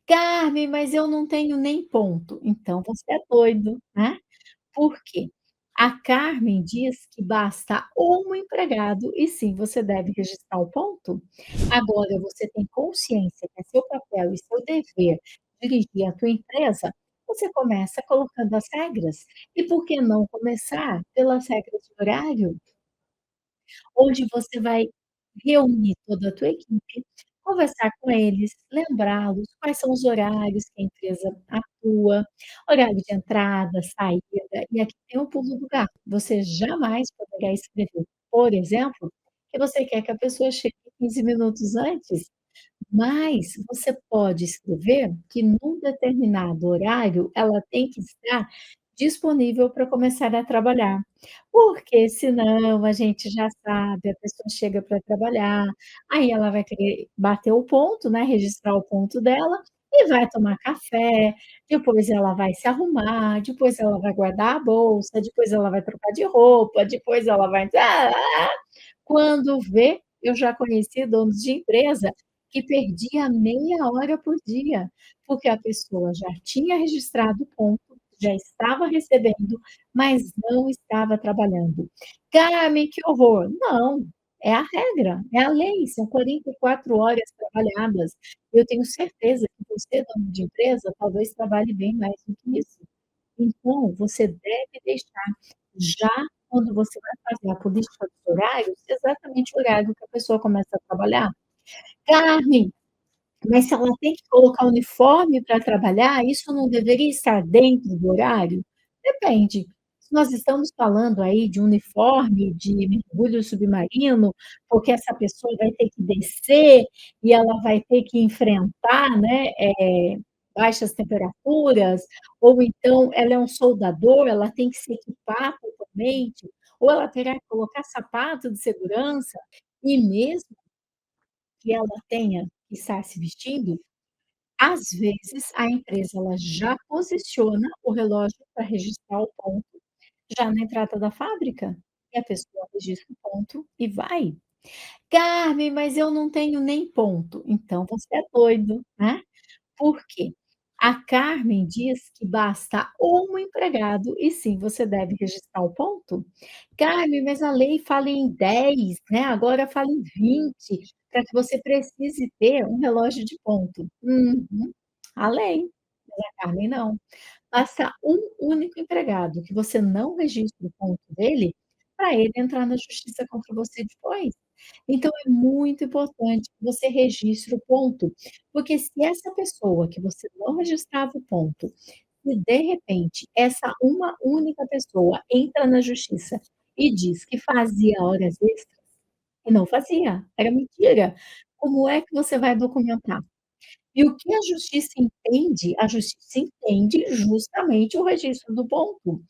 Carmen, mas eu não tenho nem ponto. Então você é doido, né? Por quê? A Carmen diz que basta um empregado e sim, você deve registrar o ponto. Agora você tem consciência que é seu papel e seu dever dirigir a tua empresa, você começa colocando as regras. E por que não começar pelas regras de horário? Onde você vai reunir toda a tua equipe, conversar com eles, lembrá-los quais são os horários que a empresa atua, horário de entrada, saída, e aqui tem um pulo do gato, você jamais poderá escrever, por exemplo, que você quer que a pessoa chegue 15 minutos antes, mas você pode escrever que num determinado horário ela tem que estar disponível para começar a trabalhar, porque senão a gente já sabe, a pessoa chega para trabalhar, aí ela vai querer bater o ponto, né, registrar o ponto dela e vai tomar café, depois ela vai se arrumar, depois ela vai guardar a bolsa, depois ela vai trocar de roupa, depois ela vai quando vê, eu já conheci donos de empresa que perdia meia hora por dia, porque a pessoa já tinha registrado o ponto, já estava recebendo, mas não estava trabalhando. "Carmen, que horror!" Não, é a regra, é a lei, são 44 horas trabalhadas. Eu tenho certeza que você, dono de empresa, talvez trabalhe bem mais do que isso. Então, você deve deixar já quando você vai fazer a política dos horários, exatamente o horário que a pessoa começa a trabalhar. "Carmen, mas se ela tem que colocar uniforme para trabalhar, isso não deveria estar dentro do horário?" Depende. Se nós estamos falando aí de uniforme de mergulho submarino, porque essa pessoa vai ter que descer e ela vai ter que enfrentar, né, baixas temperaturas, ou então ela é um soldador, ela tem que se equipar totalmente, ou ela terá que colocar sapato de segurança, e mesmo que ela tenha que estar se vestindo, às vezes a empresa ela já posiciona o relógio para registrar o ponto já na entrada da fábrica, e a pessoa registra o ponto e vai. "Carmen, mas eu não tenho nem ponto", então você é doido, né? Por quê? A Carmen diz que basta um empregado e sim, você deve registrar o ponto. "Carmen, mas a lei fala em 10, né, agora fala em 20, para que você precise ter um relógio de ponto". Uhum. A lei, mas a Carmen não. Basta um único empregado que você não registre o ponto dele, para ele entrar na justiça contra você depois. Então é muito importante que você registre o ponto, porque se essa pessoa que você não registrava o ponto, se de repente essa uma única pessoa entra na justiça e diz que fazia horas extras e não fazia, era mentira, como é que você vai documentar? E o que a justiça entende? A justiça entende justamente o registro do ponto.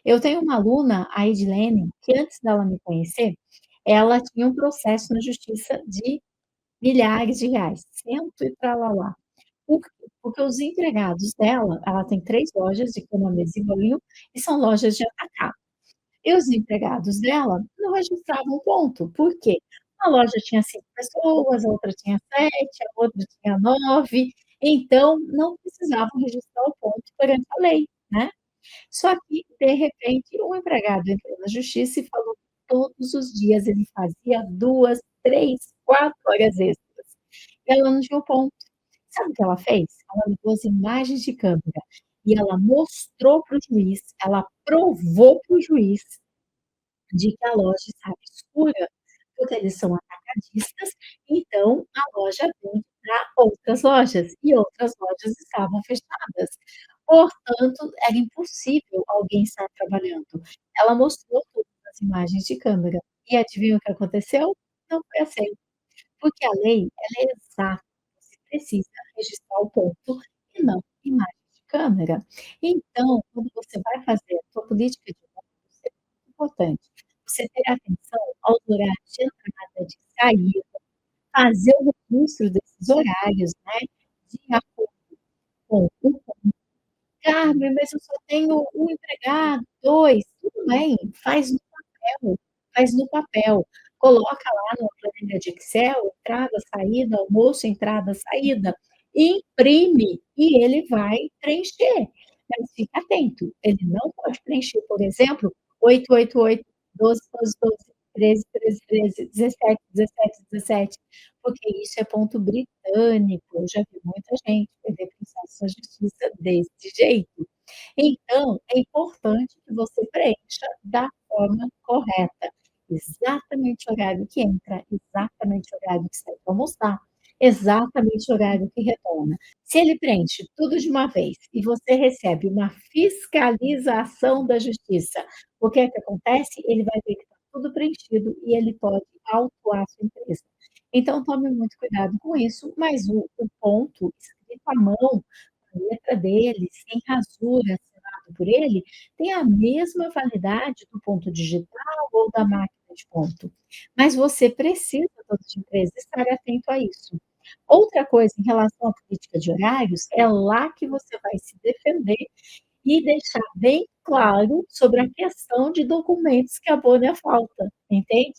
Eu tenho uma aluna, a Edilene, que antes dela me conhecer, ela tinha um processo na justiça de milhares de reais, cento e tralalá. Por quê? Porque os empregados dela, ela tem 3 lojas de cama, mesa e banho, e são lojas de atacado. E os empregados dela não registravam ponto. Por quê? Uma loja tinha 5 pessoas, a outra tinha 7, a outra tinha 9, então não precisavam registrar o ponto perante a lei, né. Só que, de repente, um empregado entrou na justiça e falou que todos os dias ele fazia 2, 3, 4 horas extras. E ela não tinha o ponto. Sabe o que ela fez? Ela levou as imagens de câmera e ela mostrou para o juiz, ela provou para o juiz de que a loja estava escura, porque eles são atacadistas, então a loja vende para outras lojas, e outras lojas estavam fechadas. Portanto, era impossível alguém estar trabalhando. Ela mostrou todas as imagens de câmera. E adivinha o que aconteceu? Não foi aceito, porque a lei, ela é exata, você precisa registrar o ponto e não imagem de câmera. Então, quando você vai fazer a sua política de horários, é muito importante você ter atenção aos horários de entrada, de saída, fazer o registro desses horários, né, de acordo com o "Carmen, mas eu só tenho um empregado, 2", tudo bem, faz no papel, coloca lá numa planilha de Excel, entrada, saída, almoço, entrada, saída, e imprime. e ele vai preencher, mas fique atento, ele não pode preencher, por exemplo, 888, 12, 12, 12, 13, 13, 13, 17, 17, 17, porque isso é ponto britânico, eu já vi muita gente perder processo na justiça desse jeito. Então, é importante que você preencha da forma correta, exatamente o horário que entra, exatamente o horário que sai para almoçar, exatamente o horário que retorna. Se ele preenche tudo de uma vez e você recebe uma fiscalização da justiça, o que é que acontece? Ele vai ver que está tudo preenchido e ele pode autuar a sua empresa. Então tome muito cuidado com isso, mas o ponto escrito à mão, a letra dele, sem rasura, assinado por ele, tem a mesma validade do ponto digital ou da máquina de ponto. Mas você precisa, dono de empresa, estar atento a isso. Outra coisa em relação à política de horários, é lá que você vai se defender e deixar bem claro sobre a questão de documentos que abone a falta, entende?